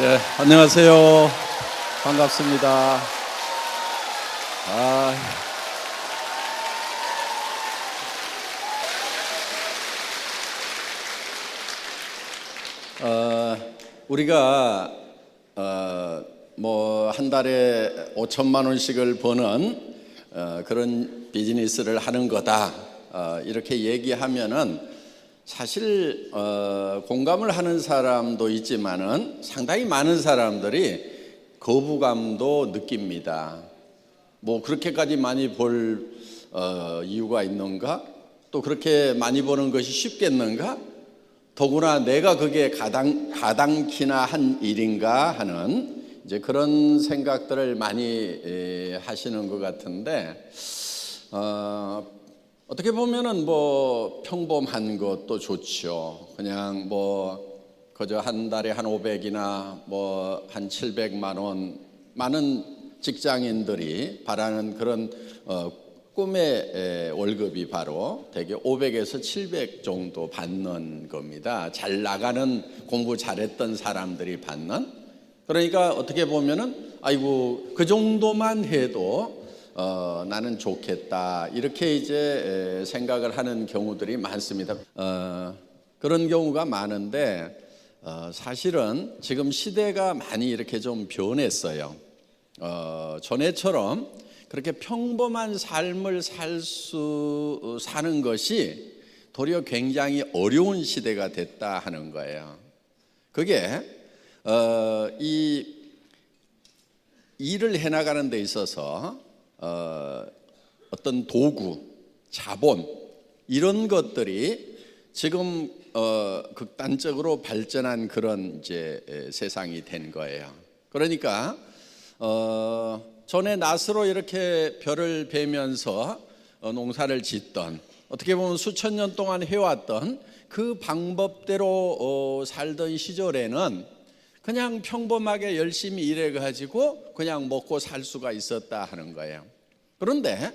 예, 안녕하세요. 반갑습니다. 아, 우리가 뭐 한 달에 5천만 원씩을 버는 그런 비즈니스를 하는 거다, 이렇게 얘기하면은 사실 공감을 하는 사람도 있지만은 상당히 많은 사람들이 거부감도 느낍니다. 뭐 그렇게까지 많이 벌 이유가 있는가? 또 그렇게 많이 버는 것이 쉽겠는가? 더구나 내가 그게 가당키나 한 일인가 하는 이제 그런 생각들을 많이 하시는 것 같은데, 어떻게 보면은 뭐 평범한 것도 좋죠. 그냥 뭐 그저 한 달에 한 500이나 뭐 한 700만 원, 많은 직장인들이 바라는 그런 꿈의 월급이 바로 대개 500에서 700 정도 받는 겁니다. 잘 나가는, 공부 잘했던 사람들이 받는. 그러니까 어떻게 보면은 아이고 그 정도만 해도 나는 좋겠다, 이렇게 이제 생각을 하는 경우들이 많습니다. 그런 경우가 많은데 사실은 지금 시대가 많이 이렇게 좀 변했어요. 전에처럼 그렇게 평범한 삶을 사는 것이 도리어 굉장히 어려운 시대가 됐다 하는 거예요. 그게 이 일을 해나가는 데 있어서 어떤 도구, 자본, 이런 것들이 지금 극단적으로 발전한 그런 이제 세상이 된 거예요. 그러니까 전에 낫으로 이렇게 벼를 베면서 농사를 짓던, 어떻게 보면 수천 년 동안 해왔던 그 방법대로 살던 시절에는 그냥 평범하게 열심히 일해가지고 그냥 먹고 살 수가 있었다 하는 거예요. 그런데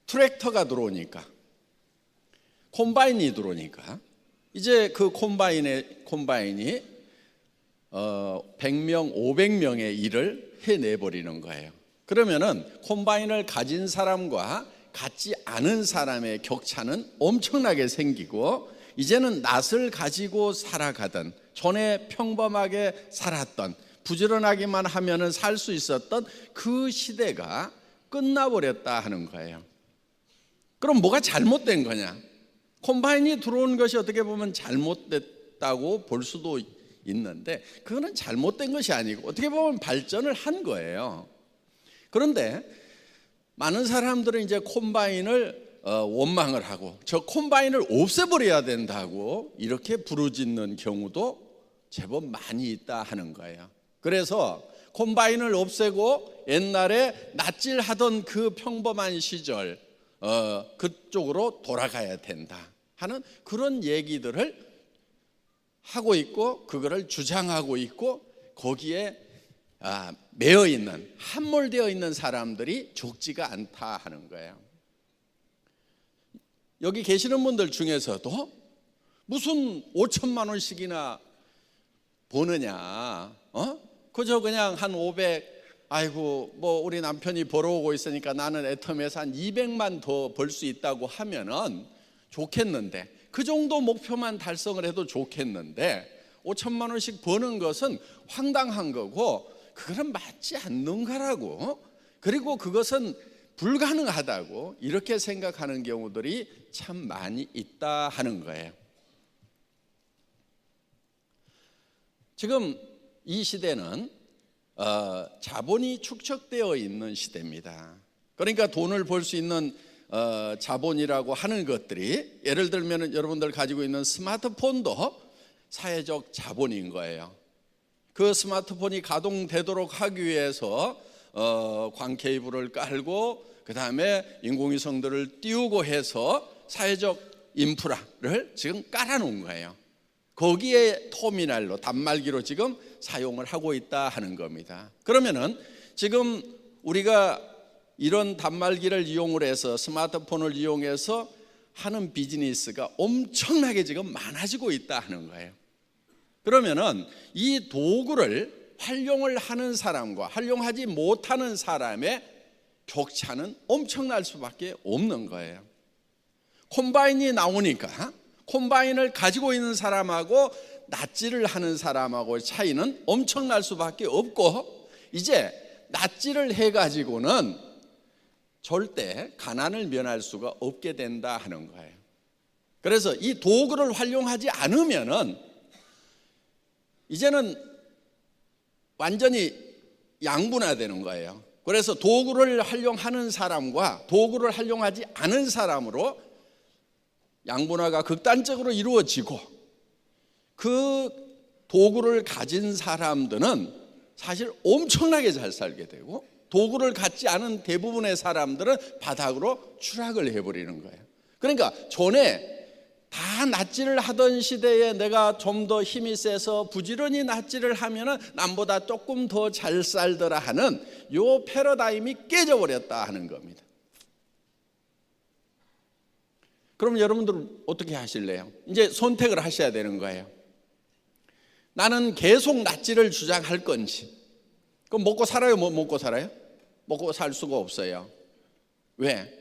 트랙터가 들어오니까, 콤바인이 들어오니까 이제 그 콤바인이 100명, 500명의 일을 해내버리는 거예요. 그러면은 콤바인을 가진 사람과 갖지 않은 사람의 격차는 엄청나게 생기고, 이제는 낫을 가지고 살아가던, 전에 평범하게 살았던, 부지런하기만 하면은 살 수 있었던 그 시대가 끝나버렸다 하는 거예요. 그럼 뭐가 잘못된 거냐? 콤바인이 들어온 것이 어떻게 보면 잘못됐다고 볼 수도 있는데, 그거는 잘못된 것이 아니고 어떻게 보면 발전을 한 거예요. 그런데 많은 사람들은 이제 콤바인을 원망을 하고 저 콤바인을 없애버려야 된다고 이렇게 부르짖는 경우도 제법 많이 있다 하는 거예요. 그래서 콤바인을 없애고 옛날에 낫질하던 그 평범한 시절, 그쪽으로 돌아가야 된다 하는 그런 얘기들을 하고 있고, 그거를 주장하고 있고, 거기에 매여 있는, 함몰되어 있는 사람들이 적지가 않다 하는 거예요. 여기 계시는 분들 중에서도 무슨 5천만 원씩이나 버느냐, 그저 그냥 한 500, 아이고 뭐 우리 남편이 벌어오고 있으니까 나는 애텀에서 한 200만 더 벌 수 있다고 하면은 좋겠는데, 그 정도 목표만 달성을 해도 좋겠는데 5천만 원씩 버는 것은 황당한 거고, 그거는 맞지 않는 거라고, 그리고 그것은 불가능하다고 이렇게 생각하는 경우들이 참 많이 있다 하는 거예요. 지금 이 시대는 자본이 축적되어 있는 시대입니다. 그러니까 돈을 벌 수 있는 자본이라고 하는 것들이, 예를 들면 여러분들 가지고 있는 스마트폰도 사회적 자본인 거예요. 그 스마트폰이 가동되도록 하기 위해서 광 케이블을 깔고 그 다음에 인공위성들을 띄우고 해서 사회적 인프라를 지금 깔아놓은 거예요. 거기에 터미널로, 단말기로 지금 사용을 하고 있다 하는 겁니다. 그러면은 지금 우리가 이런 단말기를 이용을 해서, 스마트폰을 이용해서 하는 비즈니스가 엄청나게 지금 많아지고 있다 하는 거예요. 그러면은 이 도구를 활용을 하는 사람과 활용하지 못하는 사람의 격차는 엄청날 수밖에 없는 거예요. 콤바인이 나오니까 콤바인을 가지고 있는 사람하고 낫지를 하는 사람하고 차이는 엄청날 수밖에 없고, 이제 낫지를 해가지고는 절대 가난을 면할 수가 없게 된다 하는 거예요. 그래서 이 도구를 활용하지 않으면은 이제는 완전히 양분화되는 거예요. 그래서 도구를 활용하는 사람과 도구를 활용하지 않은 사람으로 양분화가 극단적으로 이루어지고, 그 도구를 가진 사람들은 사실 엄청나게 잘 살게 되고, 도구를 갖지 않은 대부분의 사람들은 바닥으로 추락을 해버리는 거예요. 그러니까 전에 다 낫지를 하던 시대에 내가 좀 더 힘이 세서 부지런히 낫지를 하면은 남보다 조금 더 잘 살더라 하는 요 패러다임이 깨져버렸다 하는 겁니다. 그럼 여러분들은 어떻게 하실래요? 이제 선택을 하셔야 되는 거예요. 나는 계속 낫지를 주장할 건지. 그럼 먹고 살아요? 뭐 먹고 살아요? 먹고 살 수가 없어요. 왜?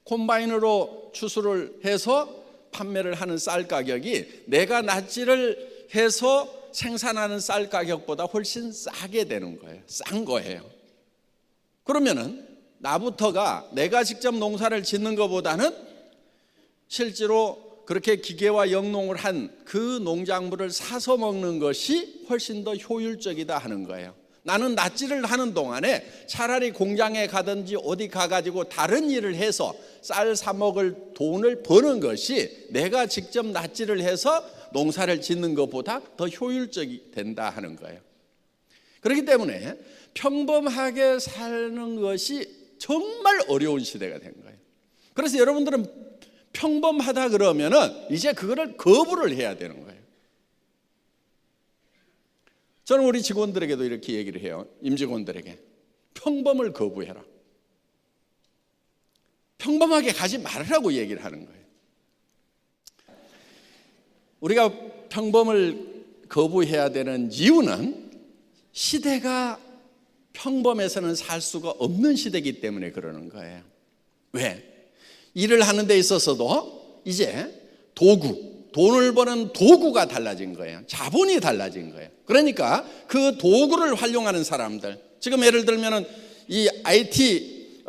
콤바인으로 추수를 해서 판매를 하는 쌀 가격이 내가 낫지를 해서 생산하는 쌀 가격보다 훨씬 싸게 되는 거예요. 싼 거예요. 그러면은 나부터가 내가 직접 농사를 짓는 것보다는 실제로 그렇게 기계와 영농을 한 그 농작물을 사서 먹는 것이 훨씬 더 효율적이다 하는 거예요. 나는 낫지를 하는 동안에 차라리 공장에 가든지 어디 가가지고 다른 일을 해서 쌀 사 먹을 돈을 버는 것이 내가 직접 낫지를 해서 농사를 짓는 것보다 더 효율적이 된다 하는 거예요. 그렇기 때문에 평범하게 사는 것이 정말 어려운 시대가 된 거예요. 그래서 여러분들은 평범하다 그러면은 이제 그거를 거부를 해야 되는 거예요. 저는 우리 직원들에게도 이렇게 얘기를 해요. 임직원들에게 평범을 거부해라. 평범하게 가지 말으라고 얘기를 하는 거예요. 우리가 평범을 거부해야 되는 이유는 시대가 평범해서는 살 수가 없는 시대이기 때문에 그러는 거예요. 왜? 일을 하는 데 있어서도 이제 돈을 버는 도구가 달라진 거예요. 자본이 달라진 거예요. 그러니까 그 도구를 활용하는 사람들, 지금 예를 들면은 이 IT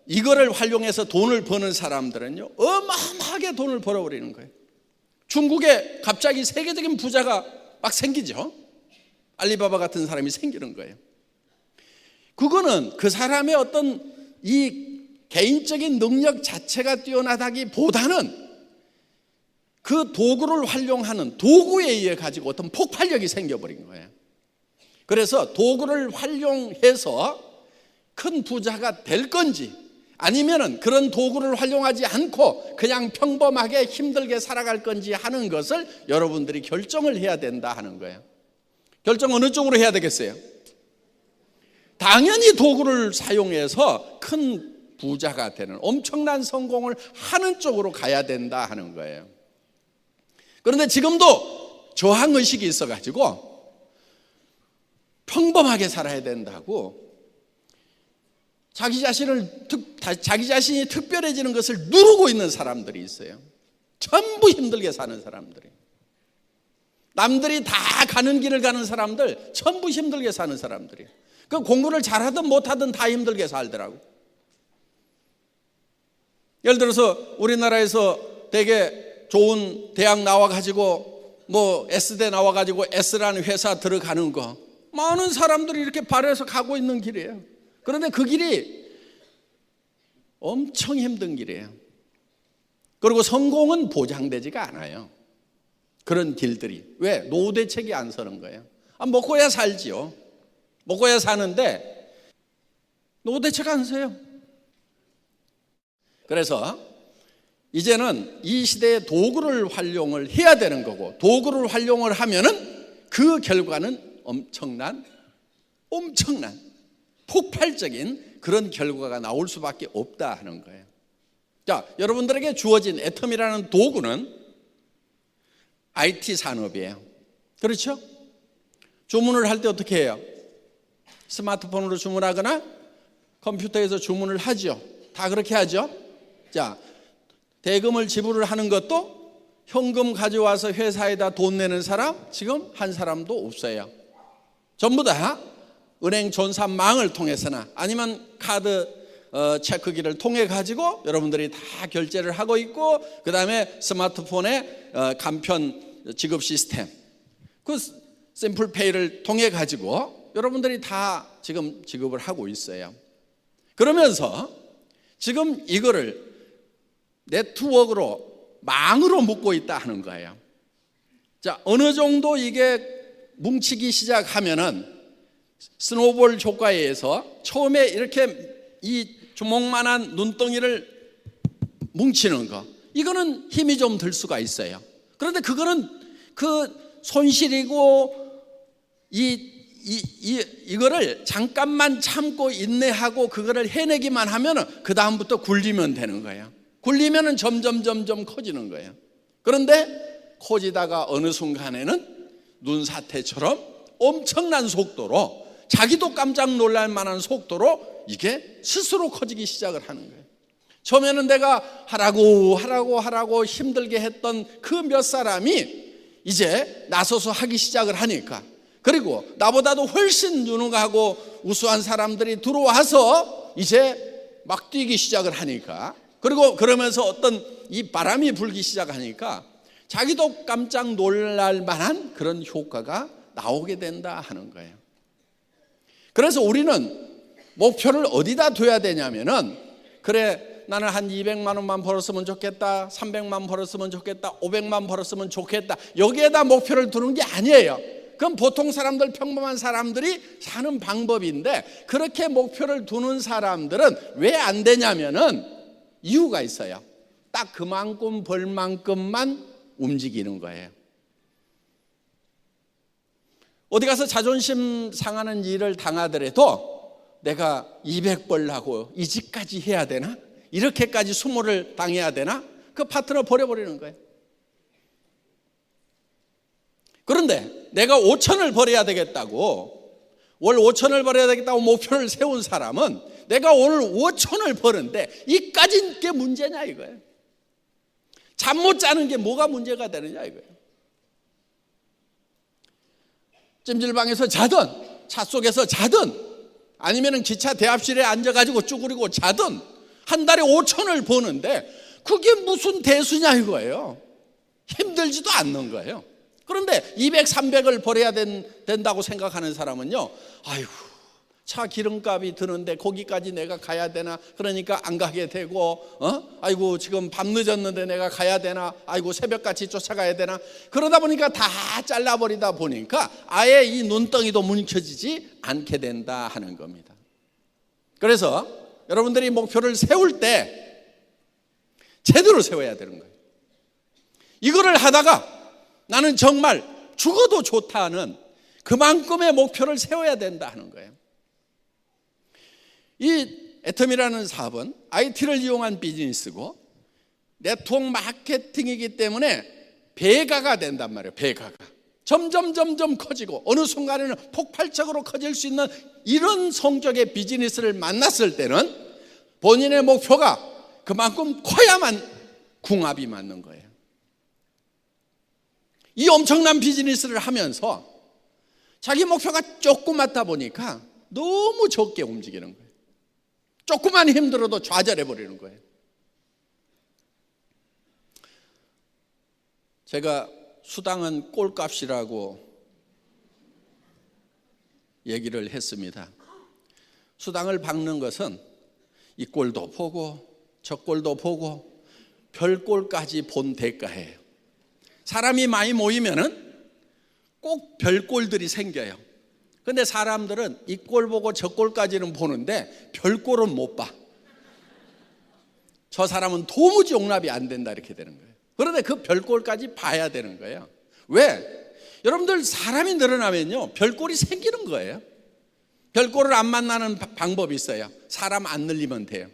이거를 활용해서 돈을 버는 사람들은요 어마어마하게 돈을 벌어버리는 거예요. 중국에 갑자기 세계적인 부자가 막 생기죠. 알리바바 같은 사람이 생기는 거예요. 그거는 그 사람의 어떤 이 개인적인 능력 자체가 뛰어나다기보다는 그 도구를 활용하는 도구에 의해 가지고 어떤 폭발력이 생겨버린 거예요. 그래서 도구를 활용해서 큰 부자가 될 건지 아니면은 그런 도구를 활용하지 않고 그냥 평범하게 힘들게 살아갈 건지 하는 것을 여러분들이 결정을 해야 된다 하는 거예요. 결정 어느 쪽으로 해야 되겠어요? 당연히 도구를 사용해서 큰 부자가 되는 엄청난 성공을 하는 쪽으로 가야 된다 하는 거예요. 그런데 지금도 저항의식이 있어가지고 평범하게 살아야 된다고 자기 자신이 특별해지는 것을 누르고 있는 사람들이 있어요. 전부 힘들게 사는 사람들이. 남들이 다 가는 길을 가는 사람들 전부 힘들게 사는 사람들이. 그 공부를 잘하든 못하든 다 힘들게 살더라고. 예를 들어서 우리나라에서 되게 좋은 대학 나와가지고 뭐 S대 나와가지고 S라는 회사 들어가는 거 많은 사람들이 이렇게 발해서 가고 있는 길이에요. 그런데 그 길이 엄청 힘든 길이에요. 그리고 성공은 보장되지가 않아요. 그런 길들이. 왜? 노후 대책이 안 서는 거예요. 먹고야 살지요. 먹고야 사는데 노후 대책 안 서요. 그래서 이제는 이 시대의 도구를 활용을 해야 되는 거고, 도구를 활용을 하면은 그 결과는 엄청난 폭발적인 그런 결과가 나올 수밖에 없다 하는 거예요. 자, 여러분들에게 주어진 애텀이라는 도구는 IT 산업이에요. 그렇죠? 주문을 할 때 어떻게 해요? 스마트폰으로 주문하거나 컴퓨터에서 주문을 하죠. 다 그렇게 하죠. 자, 대금을 지불을 하는 것도 현금 가져와서 회사에다 돈 내는 사람 지금 한 사람도 없어요. 전부 다 은행 전산망을 통해서나 아니면 카드 체크기를 통해 가지고 여러분들이 다 결제를 하고 있고, 그 다음에 스마트폰에 간편 지급 시스템, 그 심플페이를 통해 가지고 여러분들이 다 지금 지급을 하고 있어요. 그러면서 지금 이거를 네트워크로, 망으로 묶고 있다 하는 거예요. 자, 어느 정도 이게 뭉치기 시작하면은 스노볼 효과에 의해서 처음에 이렇게 이 주먹만한 눈덩이를 뭉치는 거, 이거는 힘이 좀 들 수가 있어요. 그런데 그거는 그 손실이고 이거를 잠깐만 참고 인내하고 그거를 해내기만 하면은 그 다음부터 굴리면 되는 거예요. 굴리면은 점점 커지는 거예요. 그런데 커지다가 어느 순간에는 눈사태처럼 엄청난 속도로, 자기도 깜짝 놀랄 만한 속도로 이게 스스로 커지기 시작을 하는 거예요. 처음에는 내가 하라고 힘들게 했던 그 몇 사람이 이제 나서서 하기 시작을 하니까, 그리고 나보다도 훨씬 유능하고 우수한 사람들이 들어와서 이제 막 뛰기 시작을 하니까, 그리고 그러면서 어떤 이 바람이 불기 시작하니까 자기도 깜짝 놀랄 만한 그런 효과가 나오게 된다 하는 거예요. 그래서 우리는 목표를 어디다 둬야 되냐면은, 그래 나는 한 200만 원만 벌었으면 좋겠다, 300만 벌었으면 좋겠다, 500만 벌었으면 좋겠다, 여기에다 목표를 두는 게 아니에요. 그건 보통 사람들, 평범한 사람들이 사는 방법인데, 그렇게 목표를 두는 사람들은 왜 안 되냐면은 이유가 있어요. 딱 그만큼 벌 만큼만 움직이는 거예요. 어디 가서 자존심 상하는 일을 당하더라도 내가 200벌라고 이 집까지 해야 되나? 이렇게까지 수모를 당해야 되나? 그 파트너 버려버리는 거예요. 그런데 내가 5천을 벌어야 되겠다고, 월 5천을 벌어야 되겠다고 목표를 세운 사람은 내가 오늘 5천을 버는데 이까진 게 문제냐 이거예요. 잠 못 자는 게 뭐가 문제가 되느냐 이거예요. 찜질방에서 자든 차 속에서 자든 아니면 기차 대합실에 앉아가지고 쭈그리고 자든 한 달에 5천을 버는데 그게 무슨 대수냐 이거예요. 힘들지도 않는 거예요. 그런데 200, 300을 벌어야 된다고 생각하는 사람은요, 아이고 차 기름값이 드는데 거기까지 내가 가야 되나? 그러니까 안 가게 되고, 아이고 지금 밤 늦었는데 내가 가야 되나? 아이고 새벽같이 쫓아가야 되나? 그러다 보니까 다 잘라버리다 보니까 아예 이 눈덩이도 뭉쳐지지 않게 된다 하는 겁니다. 그래서 여러분들이 목표를 세울 때 제대로 세워야 되는 거예요. 이거를 하다가 나는 정말 죽어도 좋다는 그만큼의 목표를 세워야 된다 하는 거예요. 이 애텀이라는 사업은 IT를 이용한 비즈니스고 네트워크 마케팅이기 때문에 배가가 된단 말이에요. 배가가 점점 커지고 어느 순간에는 폭발적으로 커질 수 있는 이런 성격의 비즈니스를 만났을 때는 본인의 목표가 그만큼 커야만 궁합이 맞는 거예요. 이 엄청난 비즈니스를 하면서 자기 목표가 조그맣다 보니까 너무 적게 움직이는 거예요. 조금만 힘들어도 좌절해 버리는 거예요. 제가 수당은 꼴값이라고 얘기를 했습니다. 수당을 박는 것은 이 꼴도 보고 저 꼴도 보고 별 꼴까지 본 대가예요. 사람이 많이 모이면은 꼭 별 꼴들이 생겨요. 근데 사람들은 이 꼴 보고 저 꼴까지는 보는데 별 꼴은 못 봐. 저 사람은 도무지 용납이 안 된다 이렇게 되는 거예요. 그런데 그 별 꼴까지 봐야 되는 거예요. 왜? 여러분들 사람이 늘어나면요 별 꼴이 생기는 거예요. 별 꼴을 안 만나는 방법이 있어요. 사람 안 늘리면 돼요.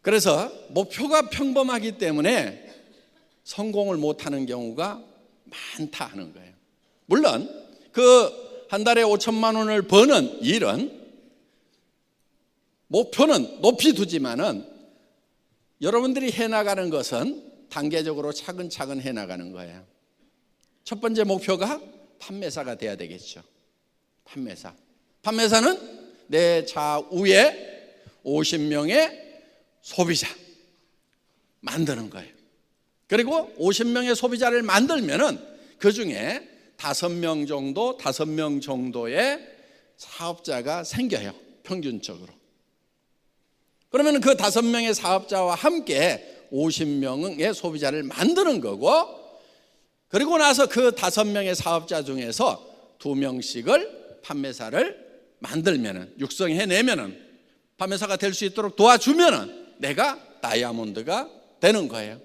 그래서 목표가 평범하기 때문에 성공을 못하는 경우가 많다 하는 거예요. 물론 그 한 달에 5천만 원을 버는 일은 목표는 높이 두지만은 여러분들이 해나가는 것은 단계적으로 차근차근 해나가는 거예요. 첫 번째 목표가 판매사가 돼야 되겠죠. 판매사는 내 좌우에 50명의 소비자 만드는 거예요. 그리고 50명의 소비자를 만들면은 그 중에 5명 정도의 사업자가 생겨요. 평균적으로. 그러면 그 5명의 사업자와 함께 50명의 소비자를 만드는 거고, 그리고 나서 그 5명의 사업자 중에서 2명씩을 판매사를 만들면은, 육성해내면은, 판매사가 될 수 있도록 도와주면은 내가 다이아몬드가 되는 거예요.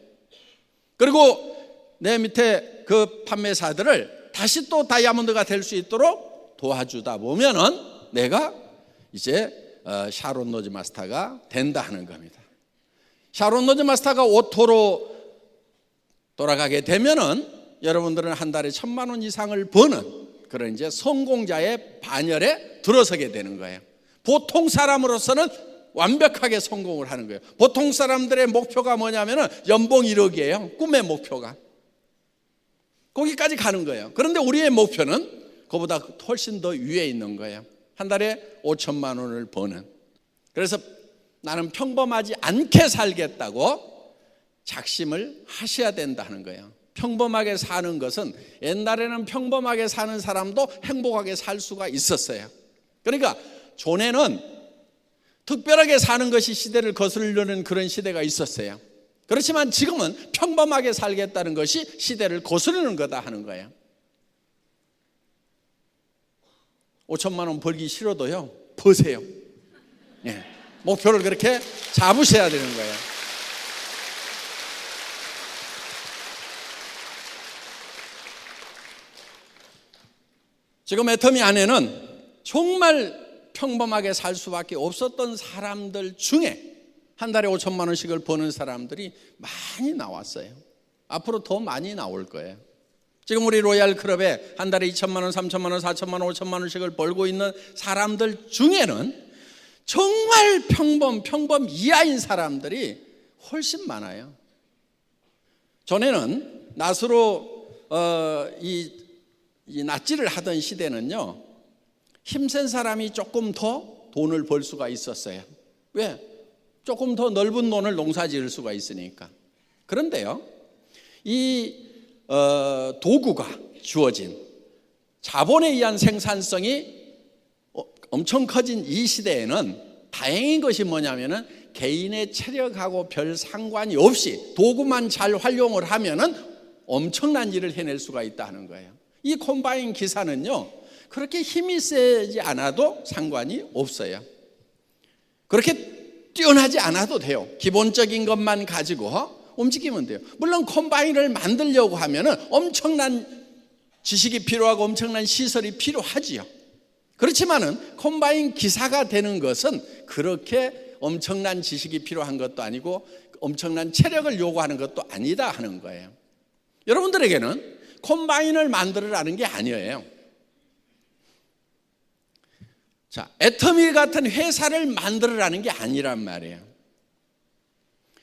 그리고 내 밑에 그 판매사들을 다시 또 다이아몬드가 될 수 있도록 도와주다 보면은 내가 이제 샤론 로즈 마스터가 된다 하는 겁니다. 샤론 로즈 마스터가 오토로 돌아가게 되면은 여러분들은 한 달에 1,000만 원 이상을 버는 그런 이제 성공자의 반열에 들어서게 되는 거예요. 보통 사람으로서는 완벽하게 성공을 하는 거예요. 보통 사람들의 목표가 뭐냐면은 연봉 1억이에요. 꿈의 목표가. 거기까지 가는 거예요. 그런데 우리의 목표는 그보다 훨씬 더 위에 있는 거예요. 한 달에 5천만 원을 버는. 그래서 나는 평범하지 않게 살겠다고 작심을 하셔야 된다는 거예요. 평범하게 사는 것은, 옛날에는 평범하게 사는 사람도 행복하게 살 수가 있었어요. 그러니까 전에는 특별하게 사는 것이 시대를 거스르려는 그런 시대가 있었어요. 그렇지만 지금은 평범하게 살겠다는 것이 시대를 거스르는 거다 하는 거예요. 5천만 원 벌기 싫어도요, 버세요. 예, 목표를 그렇게 잡으셔야 되는 거예요. 지금 애터미 안에는 정말 평범하게 살 수밖에 없었던 사람들 중에 한 달에 5천만 원씩을 버는 사람들이 많이 나왔어요. 앞으로 더 많이 나올 거예요. 지금 우리 로얄 클럽에 한 달에 2천만 원, 3천만 원, 4천만 원, 5천만 원씩을 벌고 있는 사람들 중에는 정말 평범 이하인 사람들이 훨씬 많아요. 전에는 낫으로 이 낫질을 하던 시대는요, 힘센 사람이 조금 더 돈을 벌 수가 있었어요. 왜? 조금 더 넓은 논을 농사 지을 수가 있으니까. 그런데요, 이 도구가 주어진 자본에 의한 생산성이 엄청 커진 이 시대에는 다행인 것이 뭐냐면은 개인의 체력하고 별 상관이 없이 도구만 잘 활용을 하면은 엄청난 일을 해낼 수가 있다 하는 거예요. 이 콤바인 기사는요, 그렇게 힘이 세지 않아도 상관이 없어요. 그렇게 뛰어나지 않아도 돼요. 기본적인 것만 가지고 움직이면 돼요. 물론 콤바인을 만들려고 하면은 엄청난 지식이 필요하고 엄청난 시설이 필요하지요. 그렇지만은 콤바인 기사가 되는 것은 그렇게 엄청난 지식이 필요한 것도 아니고 엄청난 체력을 요구하는 것도 아니다 하는 거예요. 여러분들에게는 콤바인을 만들으라는 게 아니에요. 자, 애터미 같은 회사를 만들으라는 게 아니란 말이에요.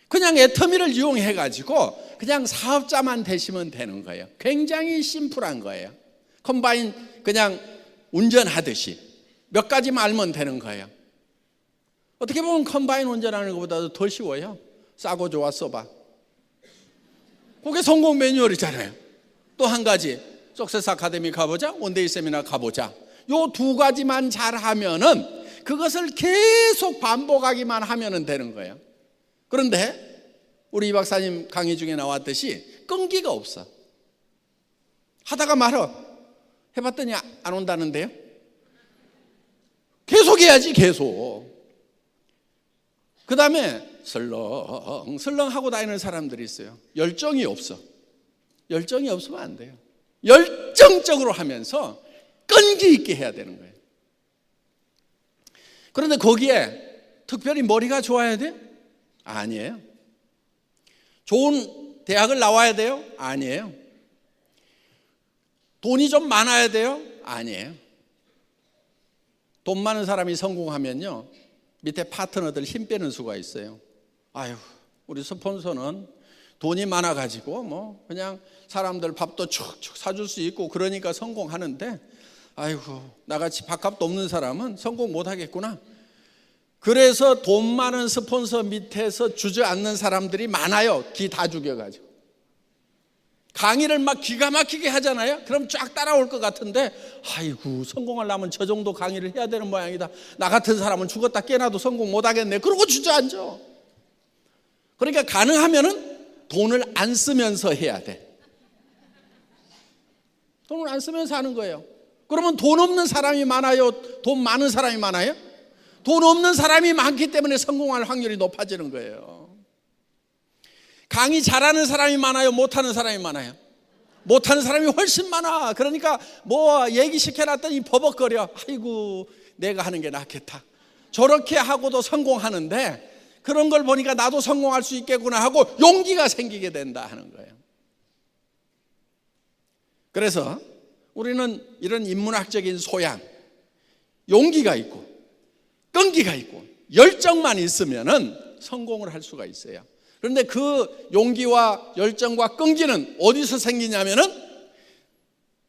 그냥 애터미를 이용해 가지고 그냥 사업자만 되시면 되는 거예요. 굉장히 심플한 거예요. 콤바인 그냥 운전하듯이 몇 가지만 알면 되는 거예요. 어떻게 보면 콤바인 운전하는 것보다도 더 쉬워요. 싸고 좋아 써봐. 그게 성공 매뉴얼이잖아요. 또 한 가지, 석세스 아카데미 가보자, 원데이 세미나 가보자. 요 두 가지만 잘하면은 그것을 계속 반복하기만 하면은 되는 거예요. 그런데 우리 이 박사님 강의 중에 나왔듯이 끈기가 없어. 하다가 말어. 해봤더니 안 온다는데요. 계속 해야지, 계속. 그 다음에 설렁설렁 하고 다니는 사람들이 있어요. 열정이 없어. 열정이 없으면 안 돼요. 열정적으로 하면서 끈기 있게 해야 되는 거예요. 그런데 거기에 특별히 머리가 좋아야 돼? 아니에요. 좋은 대학을 나와야 돼요? 아니에요. 돈이 좀 많아야 돼요? 아니에요. 돈 많은 사람이 성공하면요, 밑에 파트너들 힘 빼는 수가 있어요. 아유, 우리 스폰서는 돈이 많아가지고 뭐 그냥 사람들 밥도 축축 사줄 수 있고 그러니까 성공하는데, 아이고, 나같이 밥값도 없는 사람은 성공 못하겠구나. 그래서 돈 많은 스폰서 밑에서 주저앉는 사람들이 많아요. 기 다 죽여가지고. 강의를 막 기가 막히게 하잖아요. 그럼 쫙 따라올 것 같은데, 아이고, 성공하려면 저 정도 강의를 해야 되는 모양이다. 나 같은 사람은 죽었다 깨나도 성공 못하겠네. 그러고 주저앉아. 그러니까 가능하면은 돈을 안 쓰면서 해야 돼. 돈을 안 쓰면서 하는 거예요. 그러면 돈 없는 사람이 많아요? 돈 많은 사람이 많아요? 돈 없는 사람이 많기 때문에 성공할 확률이 높아지는 거예요. 강의 잘하는 사람이 많아요? 못하는 사람이 많아요? 못하는 사람이 훨씬 많아. 그러니까 뭐 얘기시켜놨더니 버벅거려. 아이고, 내가 하는 게 낫겠다. 저렇게 하고도 성공하는데 그런 걸 보니까 나도 성공할 수 있겠구나 하고 용기가 생기게 된다 하는 거예요. 그래서 우리는 이런 인문학적인 소양, 용기가 있고 끈기가 있고 열정만 있으면은 성공을 할 수가 있어요. 그런데 그 용기와 열정과 끈기는 어디서 생기냐면은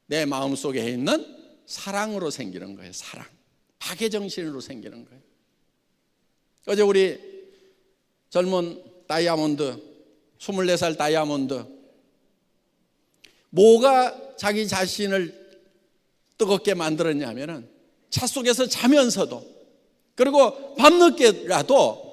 내 마음속에 있는 사랑으로 생기는 거예요. 사랑, 박애정신으로 생기는 거예요. 어제 우리 젊은 다이아몬드, 24살 다이아몬드, 뭐가 자기 자신을 뜨겁게 만들었냐면은 차 속에서 자면서도, 그리고 밤늦게라도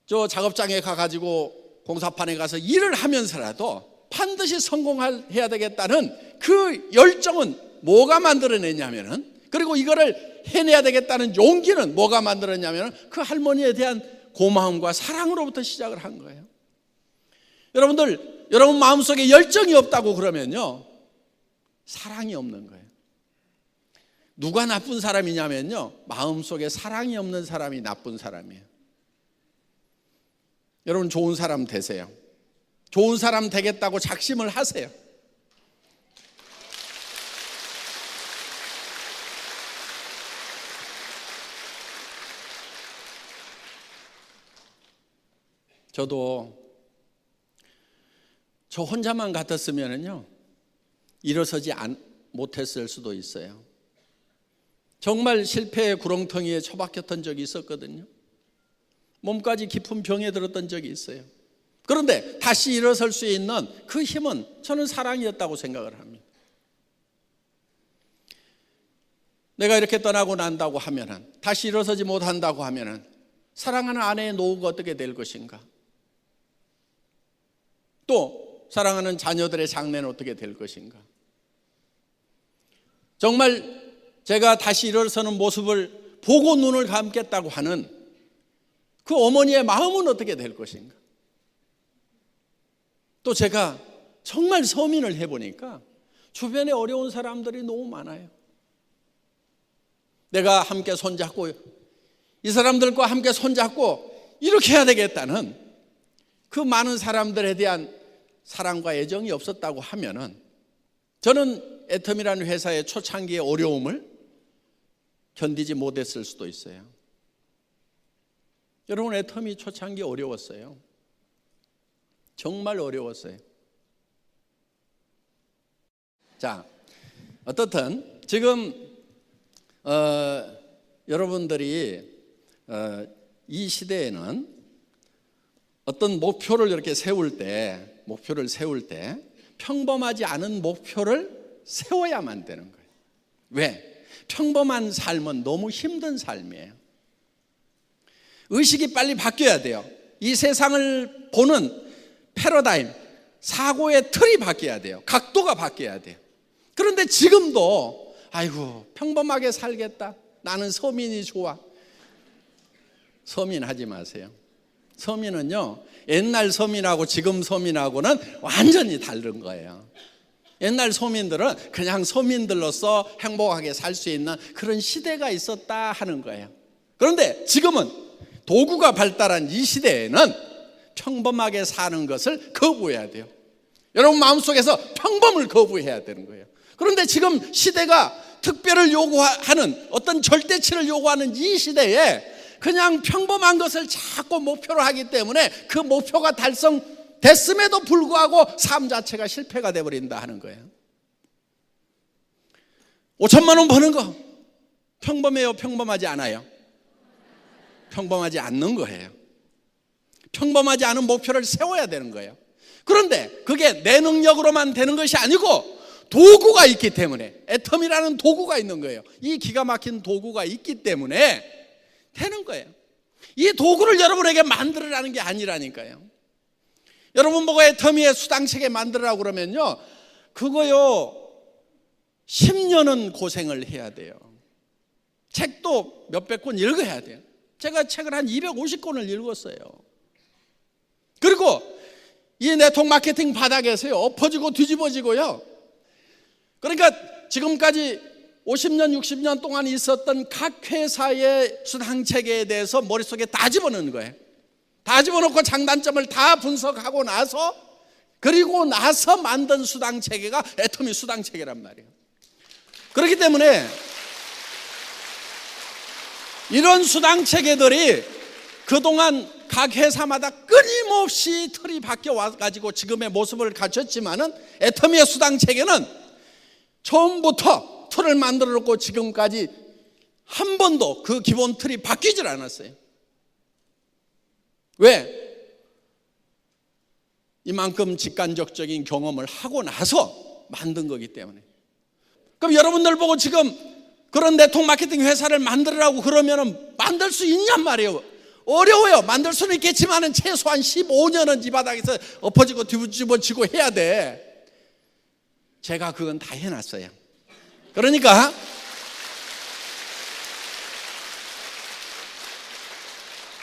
저 작업장에 가가지고 공사판에 가서 일을 하면서라도 반드시 성공해야 되겠다는 그 열정은 뭐가 만들어냈냐면은, 그리고 이거를 해내야 되겠다는 용기는 뭐가 만들었냐면은 그 할머니에 대한 고마움과 사랑으로부터 시작을 한 거예요. 여러분 마음속에 열정이 없다고 그러면요, 사랑이 없는 거예요. 누가 나쁜 사람이냐면요, 마음속에 사랑이 없는 사람이 나쁜 사람이에요. 여러분, 좋은 사람 되세요. 좋은 사람 되겠다고 작심을 하세요. 저도 저 혼자만 같았으면요 일어서지 못했을 수도 있어요. 정말 실패의 구렁텅이에 처박혔던 적이 있었거든요. 몸까지 깊은 병에 들었던 적이 있어요. 그런데 다시 일어설 수 있는 그 힘은 저는 사랑이었다고 생각을 합니다. 내가 이렇게 떠나고 난다고 하면은, 다시 일어서지 못한다고 하면은 사랑하는 아내의 노후가 어떻게 될 것인가? 또 사랑하는 자녀들의 장래는 어떻게 될 것인가? 정말 제가 다시 일어서는 모습을 보고 눈을 감겠다고 하는 그 어머니의 마음은 어떻게 될 것인가? 또 제가 정말 서민을 해보니까 주변에 어려운 사람들이 너무 많아요. 내가 함께 손잡고, 이 사람들과 함께 손잡고 이렇게 해야 되겠다는 그 많은 사람들에 대한 사랑과 애정이 없었다고 하면은, 저는 애텀이라는 회사의 초창기의 어려움을 견디지 못했을 수도 있어요. 여러분, 애텀이 초창기 어려웠어요. 정말 어려웠어요. 자, 어떻든 지금 여러분들이 이 시대에는 어떤 목표를 이렇게 세울 때 평범하지 않은 목표를 세워야만 되는 거예요. 왜? 평범한 삶은 너무 힘든 삶이에요. 의식이 빨리 바뀌어야 돼요. 이 세상을 보는 패러다임, 사고의 틀이 바뀌어야 돼요. 각도가 바뀌어야 돼요. 그런데 지금도 아이고, 평범하게 살겠다, 나는 서민이 좋아. 서민하지 마세요. 서민은요, 옛날 서민하고 지금 서민하고는 완전히 다른 거예요. 옛날 서민들은 그냥 서민들로서 행복하게 살 수 있는 그런 시대가 있었다 하는 거예요. 그런데 지금은 도구가 발달한 이 시대에는 평범하게 사는 것을 거부해야 돼요. 여러분 마음속에서 평범을 거부해야 되는 거예요. 그런데 지금 시대가 특별을 요구하는, 어떤 절대치를 요구하는 이 시대에 그냥 평범한 것을 자꾸 목표로 하기 때문에 그 목표가 달성됐음에도 불구하고 삶 자체가 실패가 돼버린다 하는 거예요. 5천만 원 버는 거 평범해요, 평범하지 않아요? 평범하지 않는 거예요. 평범하지 않은 목표를 세워야 되는 거예요. 그런데 그게 내 능력으로만 되는 것이 아니고 도구가 있기 때문에, 애텀이라는 도구가 있는 거예요. 이 기가 막힌 도구가 있기 때문에 되는 거예요. 이 도구를 여러분에게 만들으라는 게 아니라니까요. 여러분 보고 애터미의 수당체계 만들으라고 그러면요, 그거요 10년은 고생을 해야 돼요. 책도 몇백 권 읽어야 돼요. 제가 책을 한 250권을 읽었어요. 그리고 이 네트워크 마케팅 바닥에서요 엎어지고 뒤집어지고요. 그러니까 지금까지 50년 60년 동안 있었던 각 회사의 수당체계에 대해서 머릿속에 다 집어넣는 거예요. 다 집어넣고 장단점을 다 분석하고 나서, 그리고 나서 만든 수당체계가 애터미 수당체계란 말이에요. 그렇기 때문에 이런 수당체계들이 그동안 각 회사마다 끊임없이 틀이 바뀌어 와가지고 지금의 모습을 갖췄지만은, 애터미의 수당체계는 처음부터 틀을 만들어 놓고 지금까지 한 번도 그 기본 틀이 바뀌질 않았어요. 왜? 이만큼 직간접적인 경험을 하고 나서 만든 거기 때문에. 그럼 여러분들 보고 지금 그런 네트워크 마케팅 회사를 만들으라고 그러면은 만들 수 있냔 말이에요. 어려워요. 만들 수는 있겠지만은 최소한 15년은 이 바닥에서 엎어지고 뒤집어지고 해야 돼. 제가 그건 다 해놨어요. 그러니까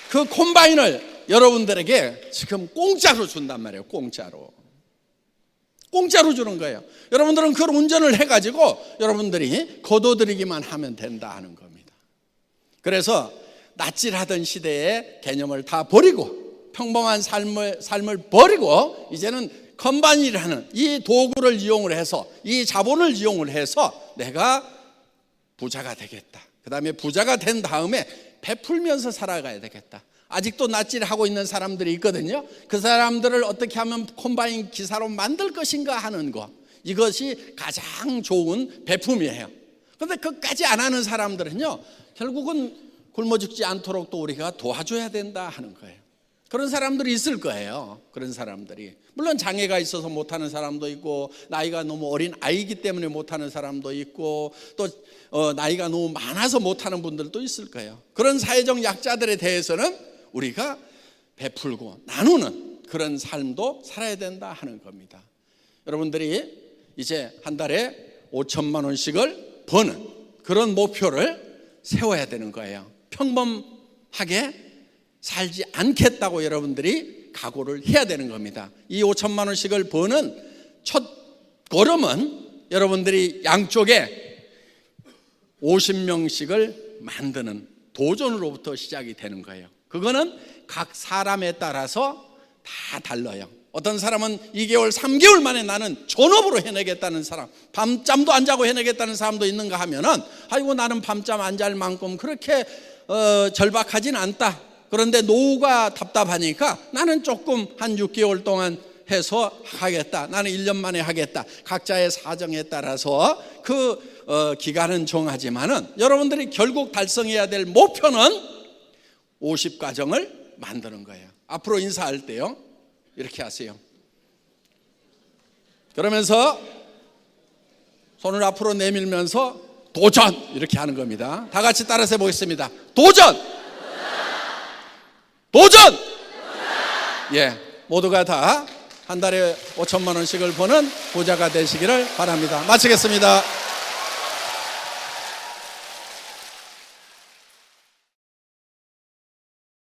그 콤바인을 여러분들에게 지금 공짜로 준단 말이에요. 공짜로 주는 거예요. 여러분들은 그걸 운전을 해가지고 여러분들이 거둬들이기만 하면 된다 하는 겁니다. 그래서 낯질하던 시대의 개념을 다 버리고 평범한 삶을 버리고 이제는 컴바인이라는 이 도구를 이용을 해서, 이 자본을 이용을 해서 내가 부자가 되겠다. 그 다음에 부자가 된 다음에 베풀면서 살아가야 되겠다. 아직도 낯질하고 있는 사람들이 있거든요. 그 사람들을 어떻게 하면 콤바인 기사로 만들 것인가 하는 거, 이것이 가장 좋은 베품이에요. 그런데 그것까지 안 하는 사람들은요 결국은 굶어 죽지 않도록 또 우리가 도와줘야 된다 하는 거예요. 그런 사람들이 있을 거예요. 그런 사람들이 물론 장애가 있어서 못하는 사람도 있고, 나이가 너무 어린 아이기 때문에 못하는 사람도 있고, 또 나이가 너무 많아서 못하는 분들도 있을 거예요. 그런 사회적 약자들에 대해서는 우리가 베풀고 나누는 그런 삶도 살아야 된다 하는 겁니다. 여러분들이 이제 한 달에 5천만 원씩을 버는 그런 목표를 세워야 되는 거예요. 평범하게 살지 않겠다고 여러분들이 각오를 해야 되는 겁니다. 이 5천만 원씩을 버는 첫 걸음은 여러분들이 양쪽에 50명씩을 만드는 도전으로부터 시작이 되는 거예요. 그거는 각 사람에 따라서 다 달라요. 어떤 사람은 2개월, 3개월 만에 나는 전업으로 해내겠다는 사람, 밤잠도 안 자고 해내겠다는 사람도 있는가 하면은, 아이고 나는 밤잠 안 잘 만큼 그렇게 절박하진 않다. 그런데 노후가 답답하니까 나는 조금 한 6개월 동안 해서 하겠다. 나는 1년 만에 하겠다. 각자의 사정에 따라서 그 기간은 정하지만은 여러분들이 결국 달성해야 될 목표는 50가정을 만드는 거예요. 앞으로 인사할 때요 이렇게 하세요. 그러면서 손을 앞으로 내밀면서 도전 이렇게 하는 겁니다. 다 같이 따라서 해보겠습니다. 도전! 도전! 예, 모두가 다 한 달에 5천만 원씩을 버는 부자가 되시기를 바랍니다. 마치겠습니다.